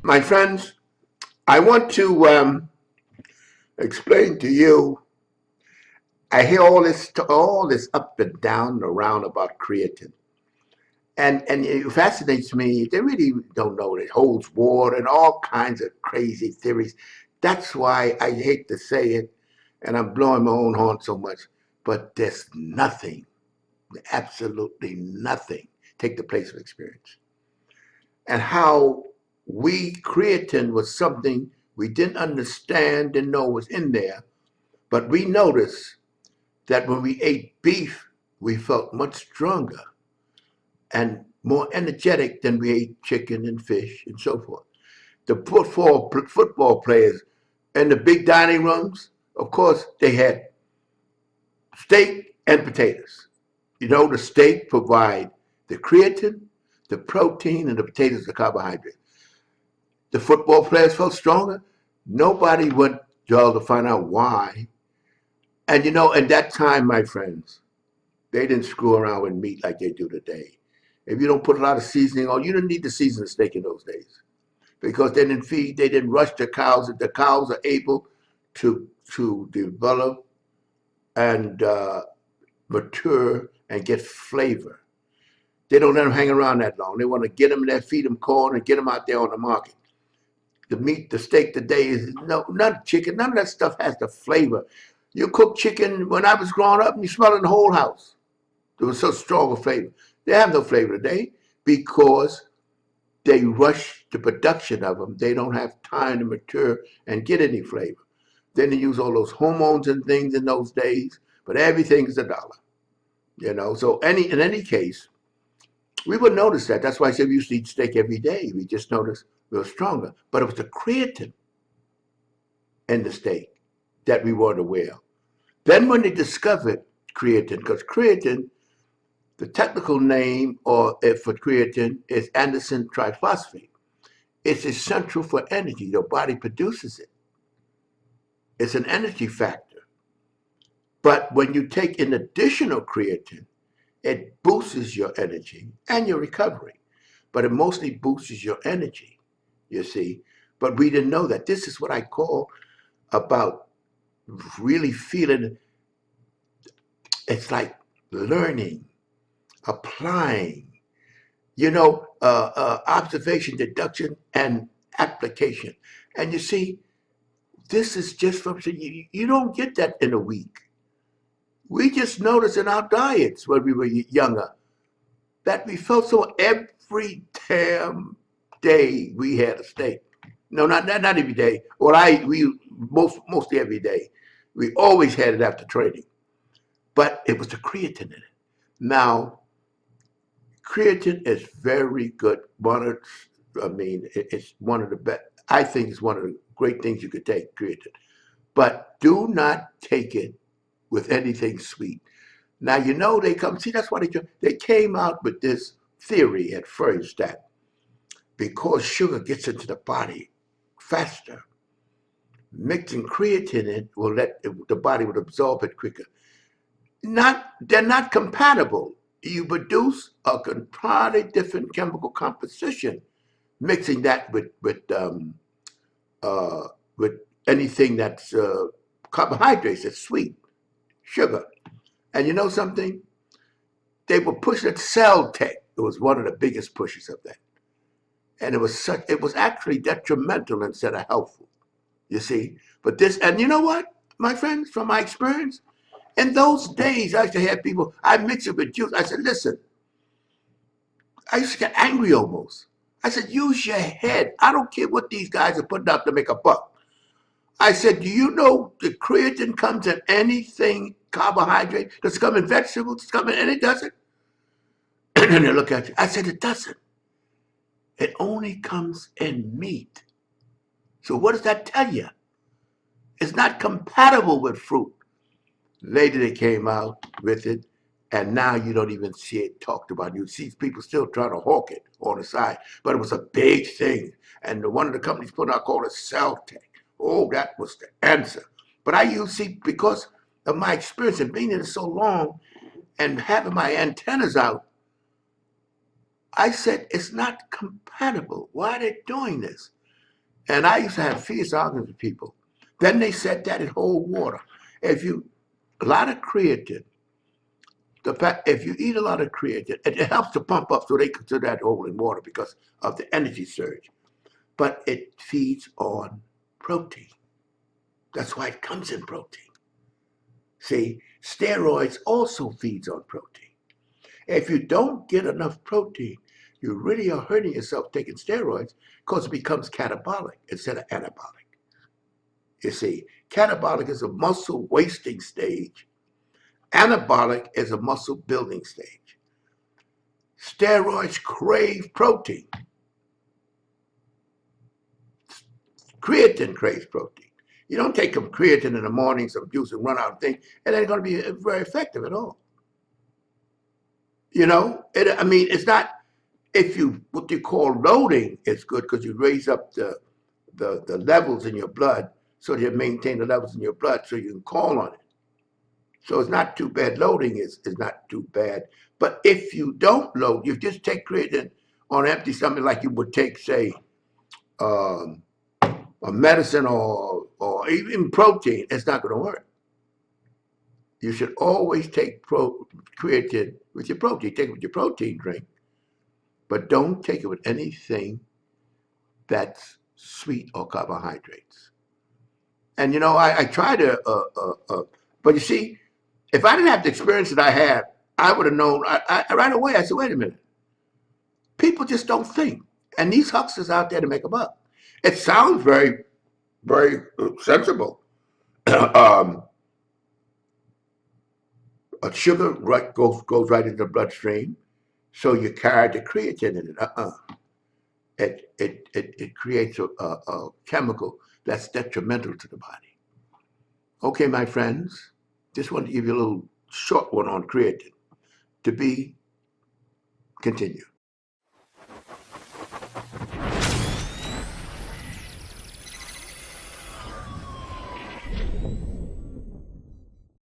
My friends, I want to explain to you. I hear all this up and down and around about creatine, and it fascinates me. They really don't know it holds water and all kinds of crazy theories. That's why I hate to say it, and I'm blowing my own horn so much. But there's nothing, absolutely nothing, take the place of experience. And how we creatine was something we didn't understand, didn't know was in there. But we noticed that when we ate beef, we felt much stronger and more energetic than we ate chicken and fish and so forth. The football players in the big dining rooms, of course, they had steak and potatoes. You know, the steak provide the creatine, the protein, and the potatoes the carbohydrate. The football players felt stronger. Nobody went to find out why. And you know, at that time, my friends, they didn't screw around with meat like they do today. If you don't put a lot of seasoning on, you didn't need to season the steak in those days because they didn't rush the cows. The cows are able to develop and mature and get flavor. They don't let them hang around that long. They want to get them there, feed them corn, and get them out there on the market. The meat, the steak today is no, not chicken. None of that stuff has the flavor. You cook chicken when I was growing up, and you smell it in the whole house. It was so strong a flavor. They have no flavor today because they rush the production of them. They don't have time to mature and get any flavor. Then they use all those hormones and things in those days, but everything is a dollar. You know, so in any case, we would notice that. That's why I said we used to eat steak every day. We just noticed we were stronger. But it was the creatine in the steak that we weren't aware of. Then when they discovered creatine, because creatine, the technical name for creatine is Anderson triphosphate. It's essential for energy. Your body produces it. It's an energy factor. But when you take an additional creatine, it boosts your energy and your recovery. But it mostly boosts your energy, you see. But we didn't know that. This is what I call about really feeling it's like learning, applying, observation, deduction, and application. And you see, this is just from, you don't get that in a week. We just noticed in our diets when we were younger that we felt so every damn day we had a steak. No, not every day. We mostly every day. We always had it after training, but it was the creatine in it. Now, creatine is very good. It's one of the best. I think it's one of the great things you could take, creatine. But do not take it with anything sweet. Now you know they come. See, that's why they came out with this theory at first that because sugar gets into the body faster, mixing creatine in will let the body would absorb it quicker. They're not compatible. You produce a entirely different chemical composition mixing that uh, with anything that's carbohydrates, that's sweet, sugar. And you know something? They were pushing it. Cell tech. It was one of the biggest pushes of that, and it was actually detrimental instead of helpful. You see, but this, and you know what, my friends, from my experience, in those days, I used to have people. I mix it with juice. I said, listen, I used to get angry almost. I said, use your head. I don't care what these guys are putting out to make a buck. I said, do you know the creatine comes in anything carbohydrate? Does it come in vegetables? Does it come in, and it doesn't. And then they look at you. I said, it doesn't. It only comes in meat. So what does that tell you? It's not compatible with fruit. Later they came out with it, and now you don't even see it talked about. You see people still trying to hawk it on the side, but it was a big thing. And one of the companies put out called it Cell Tech. Oh, that was the answer. But I use, see, because of my experience and being in it so long and having my antennas out, I said it's not compatible. Why are they doing this? And I used to have fierce arguments with people. Then they said that in whole water. If you, a lot of creatine, the fact, if you eat a lot of creatine, it helps to pump up so they consider that whole in water because of the energy surge. But it feeds on protein. That's why it comes in protein. See, steroids also feeds on protein. If you don't get enough protein, you really are hurting yourself taking steroids because it becomes catabolic instead of anabolic. You see, catabolic is a muscle wasting stage. Anabolic is a muscle building stage. Steroids crave protein. Creatine craves protein. You don't take some creatine in the morning, some juice, and run out of things. It ain't going to be very effective at all. I mean, it's not, if you, what you call loading, it's good because you raise up the levels in your blood so you maintain the levels in your blood so you can call on it. So it's not too bad. Loading is not too bad. But if you don't load, you just take creatine on empty stomach like you would take, say, um, a medicine or even protein, it's not going to work. You should always take creatine with your protein. Take it with your protein drink, but don't take it with anything that's sweet or carbohydrates. And I try to, but you see, if I didn't have the experience that I had, I would have known right away. I said, wait a minute, people just don't think, and these hucksters out there to make a buck. It sounds very, very sensible. um, a sugar goes right into the bloodstream, so you carry the creatine in it. It creates a chemical that's detrimental to the body. Okay, my friends, just want to give you a little short one on creatine. To be continued.